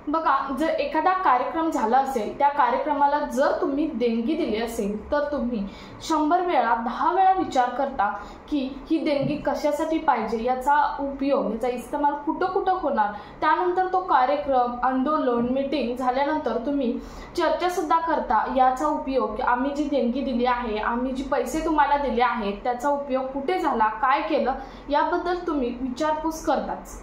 बघा, जर एखादा कार्यक्रम झाला असेल, त्या कार्यक्रमाला जर तुम्ही देणगी दिली असेल तर तुम्ही 100 वेळा 10 वेळा विचार करता की ही देणगी कशासाठी पाहिजे, याचा उपयोग, याचा इस्तेमाल कुठं कुठं होणार। त्यानंतर तो कार्यक्रम, आंदोलन, मीटिंग झाल्यानंतर तुम्ही चर्चा सुद्धा करता याचा उपयोग, आम्ही जी देणगी दिली आहे, आम्ही जी पैसे तुम्हाला दिले आहेत त्याचा उपयोग कुठे झाला, काय केलं, याबद्दल तुम्ही विचारपूस करताच।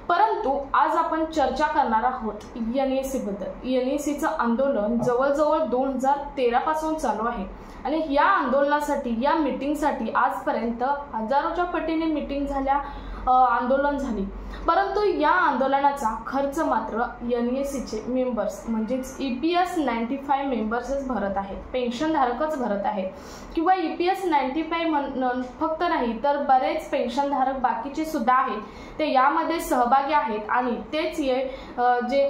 परंतु आज आपण चर्चा करणार आहोत NEC बद्दल। NECचं आंदोलन जवळजवळ 2013 पासून चालू आहे आणि या आंदोलनासाठी, या मीटिंगसाठी आजपर्यंत हजारोच्या पटीने मीटिंग झाल्या, आंदोलन झाली। परंतु या आंदोलनाचा खर्च मात्र NECचे मेंबर्स म्हणजेच EPS 95 मेंबर्सच भरत आहेत, पेन्शनधारकच भरत आहेत। किंवा EPS 95 फक्त नाही तर बरेच पेन्शनधारक बाकीचे सुद्धा आहेत, ते यामध्ये सहभागी आहेत आणि तेच जे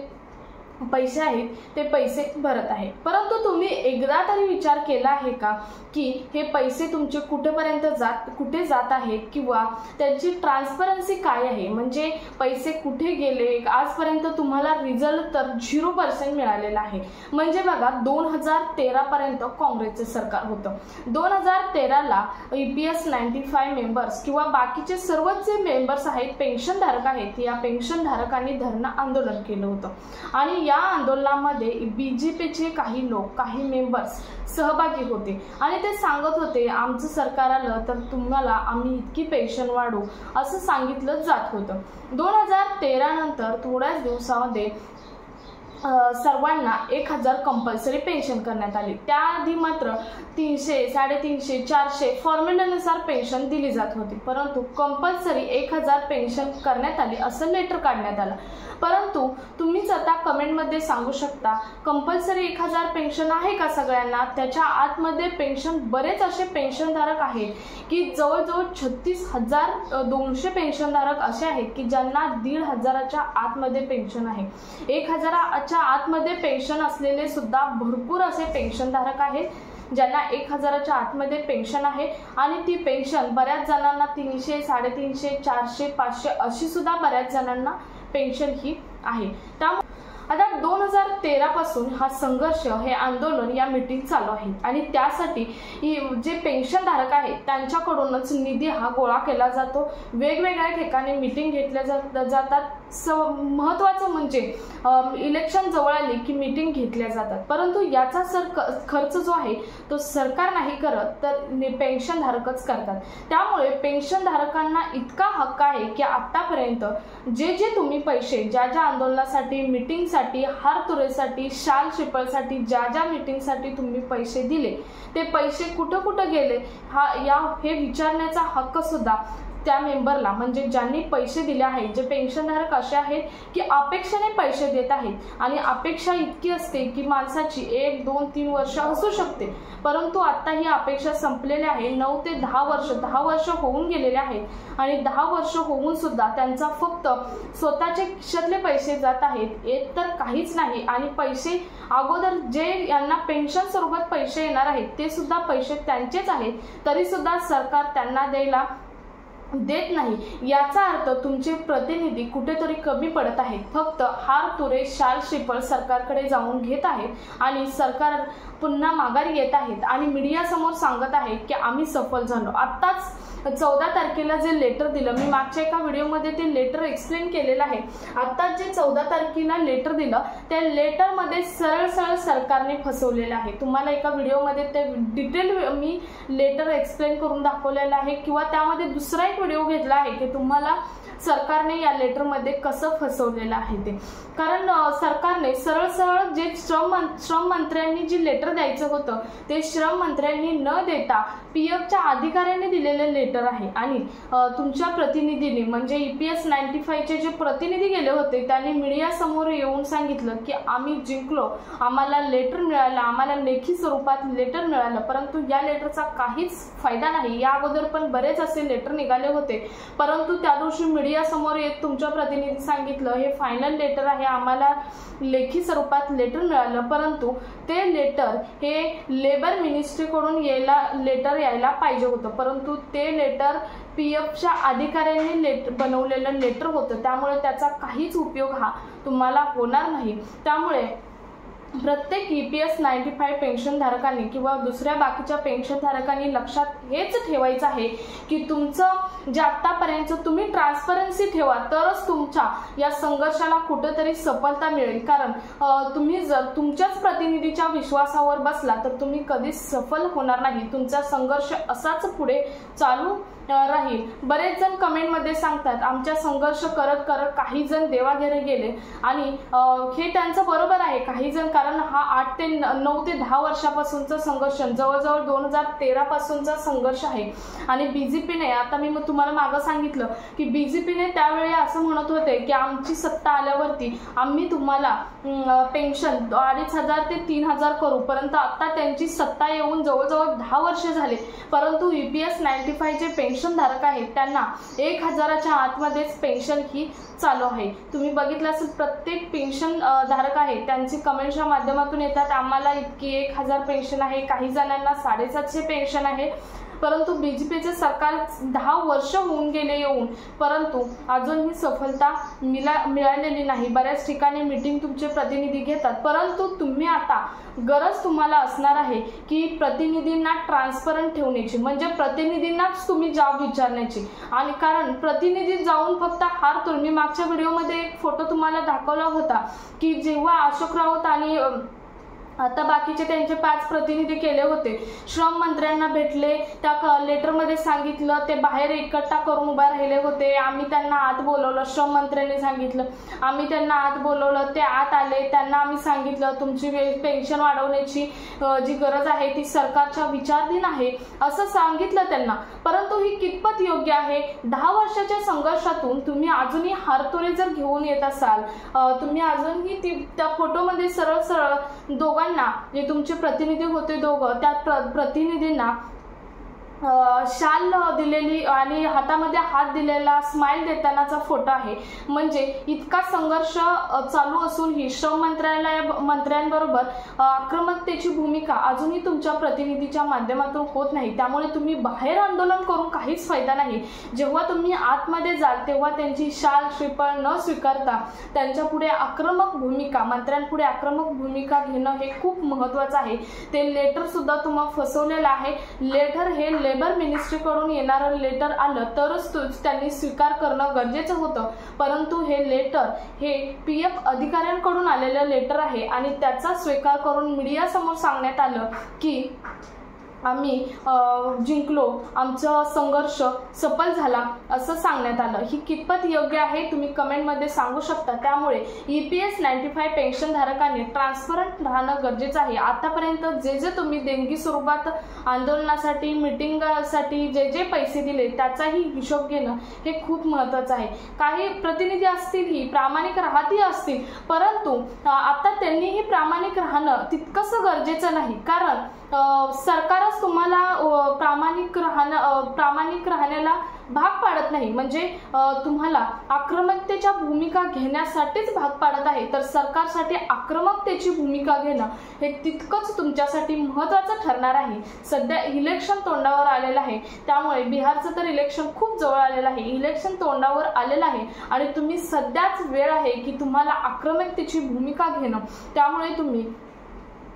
पैसे आहेत ते पैसे भरत आहेत। परंतु तुम्ही एकदा तरी विचार केला आहे का की हे पैसे तुमचे कुठे जात आहेत किंवा त्यांची ट्रान्सपरन्सी काय आहे, म्हणजे पैसे कुठे गेले। आजपर्यंत तुम्हाला रिझल्ट तर 0% मिळालेला आहे। म्हणजे बघा, 2013 पर्यंत काँग्रेसचे सरकार होतं, 2013ला EPS 95 मेंबर्स किंवा बाकीचे सर्वच जे मेंबर्स आहेत, पेन्शनधारक आहेत, या पेन्शनधारकांनी धरणं आंदोलन केलं होतं आणि या आंदोलनामध्ये BJPचे काही लोक, काही मेंबर्स सहभागी होते आणि ते सांगत होते आमचं सरकार आलं तर तुम्हाला आम्ही इतकी पेन्शन वाढवू असं सांगितलं जात होतं। 2013 नंतर थोड्याच दिवसामध्ये सर्वांना 1000 कंपल्सरी पेन्शन करण्यात आली। त्याआधी मात्र 300, 350, 400 फॉर्म्युल्यानुसार पेन्शन दिली जात होती, परंतु कंपल्सरी 1000 पेन्शन करण्यात आली असं लेटर काढण्यात आलं। परंतु तुम्हीच आता कमेंटमध्ये सांगू शकता कंपल्सरी 1000 पेन्शन आहे का सगळ्यांना? त्याच्या आतमध्ये पेन्शन, बरेच असे पेन्शनधारक आहेत की जवळजवळ 36,200 पेन्शनधारक असे आहेत की ज्यांना 1500च्या आतमध्ये पेन्शन आहे। 1000च्या आतमध्ये पेन्शन असलेले सुद्धा भरपूर असे पेन्शनधारक आहेत ज्यांना 1000च्या आतमध्ये पेन्शन आहे आणि ती पेन्शन बऱ्याच जणांना 300, 350, 400, 500 अशी सुद्धा बऱ्याच जणांना पेन्शन ही आहे। त्यामुळे आता 2013 पासून हा संघर्ष, हे आंदोलन, या मीटिंग चालू आहे आणि त्यासाठी जे पेन्शनधारक आहेत त्यांच्याकडूनच निधी हा गोळा केला जातो। वेगवेगळ्या ठिकाणी मीटिंग घेतल्या जातात। महत्त्वाचं म्हणजे इलेक्शन जवळ आली की मीटिंग घेतल्या जातात, परंतु याचा खर्च जो आहे तो सरकार नाही करत तर पेन्शनधारकच करतात। त्यामुळे पेन्शनधारकांना इतका हक्क आहे की आतापर्यंत जे तुम्ही पैसे, ज्या आंदोलनासाठी, मीटिंगसाठी, हार तुरेसाठी, शाल शिपळसाठी, ज्या मीटिंगसाठी तुम्ही पैसे दिले ते पैसे कुठं कुठं गेले हे विचारण्याचा हक्क सुद्धा त्या मेंबरला, म्हणजे ज्यांनी पैसे दिले आहेत, जे पेन्शनधारक असे आहेत की अपेक्षेने पैसे देत आहेत आणि अपेक्षा इतकी असते की माणसाची 1, 2, 3 वर्ष असू शकते, परंतु आता ही अपेक्षा संपलेली आहे। 9 ते 10 वर्ष होऊन गेलेले आहेत आणि 10 वर्ष होऊन सुद्धा त्यांचा फक्त स्वतःचे खिशातले पैसे जात आहेत, येत तर काहीच नाही। आणि पैसे अगोदर जे यांना पेन्शन स्वरूपात पैसे येणार आहेत ते सुद्धा पैसे त्यांचेच आहेत, तरी सुद्धा सरकार त्यांना द्यायला देत नाही। याचा अर्थ तुमचे प्रतिनिधी कुठेतरी कमी पडत आहेत, फक्त हार तुरे, शाल शिपळ सरकारकडे जाऊन घेत आहेत आणि सरकार पुन्हा माघारी येत आहेत आणि मीडिया समोर सांगत आहेत की आम्ही सफल झालो। आत्ताच 14 तारखेला जे लेटर दिलं, मी मागच्या एका व्हिडिओमध्ये ते लेटर एक्सप्लेन केलेलं आहे। आता जे 14 तारखेला लेटर दिलं त्या लेटरमध्ये सरळ सरकारने फसवलेलं आहे। तुम्हाला एका व्हिडिओमध्ये ते डिटेल मी लेटर एक्सप्लेन करून दाखवलेलं आहे किंवा त्यामध्ये दुसरा एक व्हिडिओ घेतला आहे की तुम्हाला सरकारने या लेटरमध्ये कसं फसवलेलं आहे ते। कारण सरकारने सरळ जे श्रम मंत्र्यांनी जी लेटर द्यायचं होतं ते श्रम मंत्र्यांनी न देता PFच्या अधिकाऱ्यांनी दिलेले लेटर आहे आणि तुमच्या प्रतिनिधीने, म्हणजे EPS 95चे जे प्रतिनिधी गेले होते त्यांनी मीडिया समोर येऊन सांगितलं की आम्ही जिंकलो, आम्हाला लेटर मिळालं, आम्हाला लेखी स्वरूपात लेटर मिळालं, परंतु या लेटरचा काहीच फायदा नाही। या अगोदर पण बरेच असे लेटर निघाले होते, परंतु त्या दिवशी मीडिया समोर येत तुमच्या प्रतिनिधी सांगितलं हे फायनल लेटर आहे, आम्हाला लेखी स्वरूपात लेटर मिळालं, परंतु ते लेटर हे लेबर मिनिस्ट्रीकडून लेटर यायला पाहिजे होतं, परंतु ते लेटर PFच्या अधिकाऱ्यांनी बनवलेलं लेटर होतं, त्यामुळे त्याचा काहीच उपयोग हा तुम्हाला होणार नाही। त्यामुळे प्रत्येक EPS 95 पेन्शनधारकांनी किंवा दुसऱ्या बाकीच्या पेन्शनधारकांनी लक्षात हेच ठेवायचं आहे की तुमचं जे आतापर्यंत तुम्ही ट्रान्सपरन्सी ठेवा, तरच तुमच्या या संघर्षाला कुठेतरी सफलता मिळेल। कारण तुम्ही जर तुमच्याच प्रतिनिधीच्या विश्वासावर बसला तर तुम्ही कधीच सफल होणार नाही। तुमचा संघर्ष असाच पुढे चालू राहील। बरेच जण कमेंटमध्ये सांगतात आमच्या संघर्ष करत करत काही जण देवाघेरे गेले, आणि हे त्यांचं बरोबर आहे काही जण, कारण हा 8 ते 9 ते 10 वर्षापासूनचा संघर्ष, जवळजवळ 2013 पासूनचा संघर्ष आहे। आणि BJPने, आता मी तुम्हाला मागं सांगितलं की BJPने त्यावेळी असं म्हणत होते की आमची सत्ता आल्यावरती आम्ही तुम्हाला पेन्शन 2500 ते 3000 करू, परंतु आता त्यांची सत्ता येऊन जवळजवळ 10 वर्ष झाले, परंतु EPS 95 जे पेन्शनधारक आहेत त्यांना 1000च्या आतमध्येच पेन्शन ही चालू आहे। तुम्ही बघितलं असेल प्रत्येक पेन्शन धारक आहे त्यांची कमेंटच्या माध्यमातून येतात आम्हाला इतकी 1000 पेन्शन आहे, काही जणांना 750 पेन्शन आहे, परंतु BJPचे सरकार 10 वर्ष होऊन गेले येऊन, परंतु अजूनही सफलता मिळालेली नाही। बऱ्याच ठिकाणी मीटिंग तुमचे प्रतिनिधी घेतात, परंतु तुम्ही आता गरज तुम्हाला असणार आहे की प्रतिनिधींना ट्रान्सपरंट ठेवण्याची, म्हणजे प्रतिनिधींनाच तुम्ही जॉब विचारण्याची। आणि कारण प्रतिनिधी जाऊन फक्त हार, मी मागच्या व्हिडिओमध्ये एक फोटो तुम्हाला दाखवला होता की जेव्हा अशोक राऊत आणि आता बाकीचे त्यांचे 5 प्रतिनिधी केले होते, श्रम मंत्र्यांना भेटले, त्या लेटरमध्ये सांगितलं, ते बाहेर एकट्ठा करून उभा राहिले होते, आम्ही त्यांना आत बोलवलं, श्रम मंत्र्यांनी सांगितलं आम्ही त्यांना आत बोलवलं, ते आत आले, त्यांना आम्ही सांगितलं तुमची पेन्शन वाढवण्याची जी गरज आहे ती सरकारच्या विचाराधीन आहे असं सांगितलं त्यांना। परंतु ही कितपत योग्य आहे? 10 वर्षाच्या संघर्षातून तुम्ही अजूनही हारतोरे जर घेऊन येत असाल, तुम्ही अजूनही त्या फोटोमध्ये सरळ सरळ जे तुमचे प्रतिनिधी होते दोघं, त्या प्रतिनिधींना शाल दिलेली आणि हातामध्ये हात दिलेला स्माइल देतानाचा फोटो आहे। म्हणजे इतका संघर्ष चालू असूनही श्रम मंत्र्यांबरोबर आक्रमकतेची भूमिका अजूनही तुमच्या प्रतिनिधीच्या माध्यमातून होत नाही। त्यामुळे तुम्ही बाहेर आंदोलन करून काहीच फायदा नाही। जेव्हा तुम्ही आतमध्ये जाल तेव्हा त्यांची शाल श्रीफळ न स्वीकारता त्यांच्या पुढे आक्रमक भूमिका, मंत्र्यांपुढे आक्रमक भूमिका घेणं हे खूप महत्त्वाचं आहे। ते लेटर सुद्धा तुम्हाला फसवलेलं आहे। लेटर हे लेबर मिनिस्ट्रीकडून येणारं लेटर आलं तरच त्यांनी स्वीकार करणं गरजेचं होतं, परंतु हे लेटर हे PF अधिकाऱ्यांकडून आलेलं लेटर आहे आणि त्याचा स्वीकार करून मीडिया समोर सांगण्यात आलं की आम्ही जिंकलो, आमचा संघर्ष सफल झाला असं सांगण्यात आलं। ही कितपत योग्य आहे तुम्ही कमेंटमध्ये सांगू शकता। त्यामुळे EPS 95 पेन्शनधारकांनी ट्रान्सपरंट राहणं गरजेचं आहे। आतापर्यंत जे तुम्ही देणगी स्वरूपात आंदोलनासाठी, मीटिंगसाठी जे पैसे दिले त्याचाही हिशोब घेणं हे खूप महत्त्वाचं आहे। काही प्रतिनिधी असतील ही प्रामाणिक राहती असतील, परंतु आता त्यांनीही प्रामाणिक राहणं तितकंसं गरजेचं नाही, कारण सरकारच तुम्हाला प्रामाणिक राहण्याला भाग पाडत नाही, म्हणजे तुम्हाला आक्रमकतेच्या भूमिका घेण्यासाठीच भाग पाडत आहे, तर सरकारसाठी आक्रमकतेची भूमिका घेणं हे तितकंच तुमच्यासाठी महत्त्वाचं ठरणार आहे। सध्या इलेक्शन तोंडावर आलेलं आहे, त्यामुळे बिहारचं तर इलेक्शन खूप जवळ आलेलं आहे, इलेक्शन तोंडावर आलेलं आहे आणि तुम्ही सध्याच वेळ आहे की तुम्हाला आक्रमकतेची भूमिका घेणं। त्यामुळे तुम्ही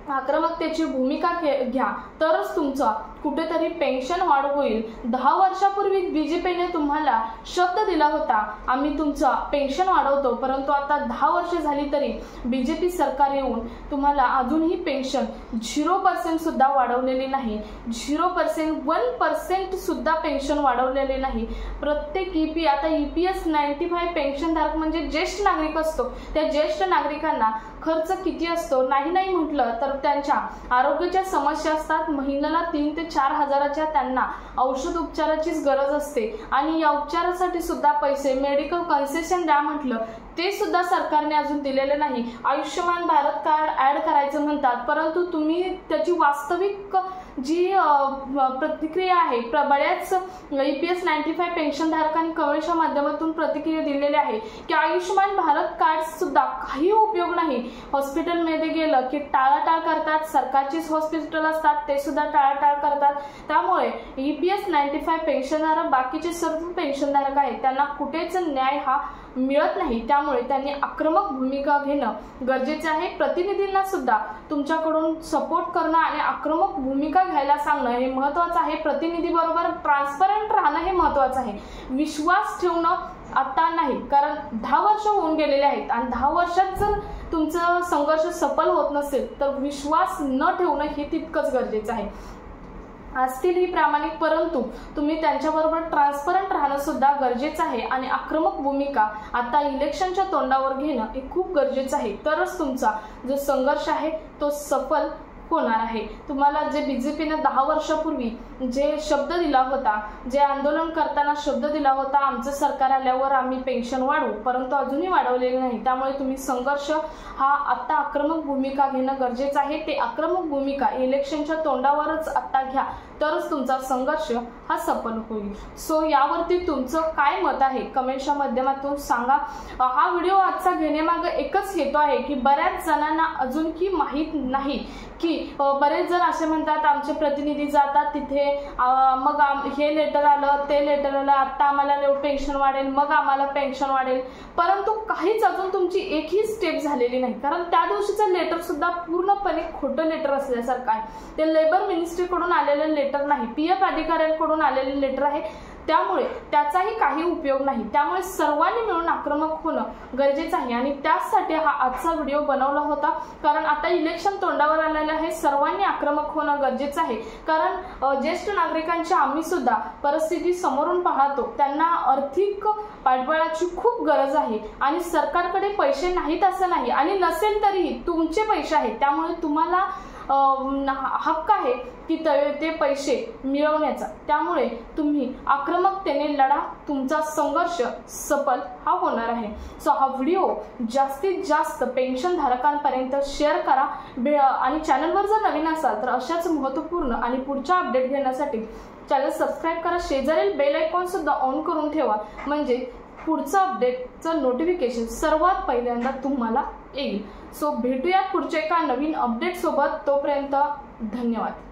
आक्रमकतेची भूमिका घ्या तरच तुमचा कुठेतरी पेन्शन वाढ होईल। 10 वर्षापूर्वी BJPने तुम्हाला शब्द दिला होता आम्ही तुमचा पेन्शन वाढवतो, परंतु आता 10 वर्ष झाली तरी BJP सरकार येऊन तुम्हाला अजूनही पेन्शन 0% सुद्धा वाढवलेली नाही, 0%, 1% सुद्धा पेन्शन वाढवलेले नाही। प्रत्येक आता EPS 95 पेन्शनधारक म्हणजे ज्येष्ठ नागरिक असतो, त्या ज्येष्ठ नागरिकांना खर्च किती असतो नाही म्हटलं तर त्यांच्या आरोग्याच्या समस्या असतात, महिन्याला 3 ते 4 हजाराच्या त्यांना औषध उपचाराचीच गरज असते आणि या उपचारासाठी सुद्धा पैसे मेडिकल कन्सेशन द्या म्हटलं ते सुद्धा सरकारने अजून दिलेले नाही। आयुष्यमान भारत कार्ड ऍड करायचं म्हणतात, परंतु तुम्ही त्याची वास्तविक जी प्रतिक्रिया आहे, बऱ्याच EPS 95 पेन्शनधारकांनी कमेंटच्या माध्यमातून प्रतिक्रिया दिलेली आहे की आयुष्यमान भारत कार्ड सुद्धा काही उपयोग नाही. हॉस्पिटलमध्ये गेलं की टाळाटाळ करतात, सरकारचीच हॉस्पिटल असतात ते सुद्धा टाळाटाळ करतात. त्यामुळे EPS 95 पेन्शनधारक बाकीचे सर्व पेन्शनधारक आहेत त्यांना कुठेच न्याय हा मिळत नाही. त्यामुळे त्यांनी आक्रमक भूमिका घेणं गरजेचे आहे. प्रतिनिधींना सुद्धा तुमच्याकडून सपोर्ट करणं आणि आक्रमक भूमिका घ्यायला सांगणं हे महत्त्वाचं आहे. प्रतिनिधी बरोबर ट्रान्सपरंट राहणं हे महत्त्वाचं आहे. विश्वास ठेवणं आता नाही, कारण 10 वर्ष होऊन गेलेले आहेत आणि 10 वर्षात जर तुमचा संघर्ष सफल होत नसेल तर विश्वास न ठेवणं हे तितकंच गरजेचं आहे. असतील ही प्रामाणिक, परंतु तुम्ही त्यांच्याबरोबर ट्रान्सपरंट राहणं सुद्धा गरजेचं आहे आणि आक्रमक भूमिका आता इलेक्शनच्या तोंडावर घेणं हे खूप गरजेचं आहे. तरच तुमचा जो संघर्ष आहे तो सफल होणार आहे. तुम्हाला जे BJPने 10 वर्षापूर्वी जे शब्द दिला होता, जे आंदोलन करताना शब्द दिला होता, आमचं सरकार आल्यावर आम्ही पेन्शन वाढवू, परंतु अजूनही वाढवलेले नाही. त्यामुळे तुम्ही संघर्ष हा आता आक्रमक भूमिका घेणं गरजेचं आहे. ते आक्रमक भूमिका इलेक्शनच्या तोंडावरच आता घ्या, तरच तुमचा संघर्ष हा सफल होईल. सो यावरती तुमचं काय मत आहे कमेंटच्या माध्यमातून सांगा. हा व्हिडिओ आजचा घेण्यामागे एकच हेतू आहे की बऱ्याच जणांना अजूनही माहीत नाही की बरेच जण असे म्हणतात आमचे प्रतिनिधी जातात तिथे, मग हे लेटर आलं ते लेटर आलं, आता आम्हाला पेन्शन वाढेल, मग आम्हाला पेन्शन वाढेल, परंतु काहीच अजून तुमची एकही स्टेप झालेली नाही. कारण त्या दिवशीचं लेटर सुद्धा पूर्णपणे खोटं लेटर असल्यासारखं आहे. ते लेबर मिनिस्ट्रीकडून आलेलं लेटर नाही, PF अधिकाऱ्यांकडून आलेले लेटर आहे. त्यामुळे त्याचाही काही उपयोग नाही. त्यामुळे सर्वांनी मिळून आक्रमक होणं गरजेचं आहे आणि त्यासाठी हा आजचा व्हिडिओ बनवला होता. कारण आता इलेक्शन तोंडावर आलेलं आहे, सर्वांनी आक्रमक होणं गरजेचं आहे. कारण ज्येष्ठ नागरिकांची आम्ही सुद्धा परिस्थिती समोरून पाहतो, त्यांना आर्थिक पाठबळाची खूप गरज आहे आणि सरकारकडे पैसे नाहीत असं नाही, आणि नसेल तरीही तुमचे पैसे आहेत. त्यामुळे तुम्हाला हक्क आहे की ते पैसे मिळवण्याचा. त्यामुळे तुम्ही आक्रमकतेने लढा, तुमचा संघर्ष सफल हा होणार आहे. सो हा व्हिडिओ जास्तीत जास्त पेन्शन धारकांपर्यंत शेअर करा आणि चॅनलवर जर नवीन असाल तर अशाच महत्त्वपूर्ण आणि पुढच्या अपडेट घेण्यासाठी चॅनल सबस्क्राईब करा. शेजारील बेल आयकॉन सुद्धा ऑन करून ठेवा, म्हणजे पुढचं अपडेटचं नोटिफिकेशन सर्वात पहिल्यांदा तुम्हाला येईल. सो भेटूयात पुढच्या एका नवीन अपडेट सोबत. तोपर्यंत धन्यवाद.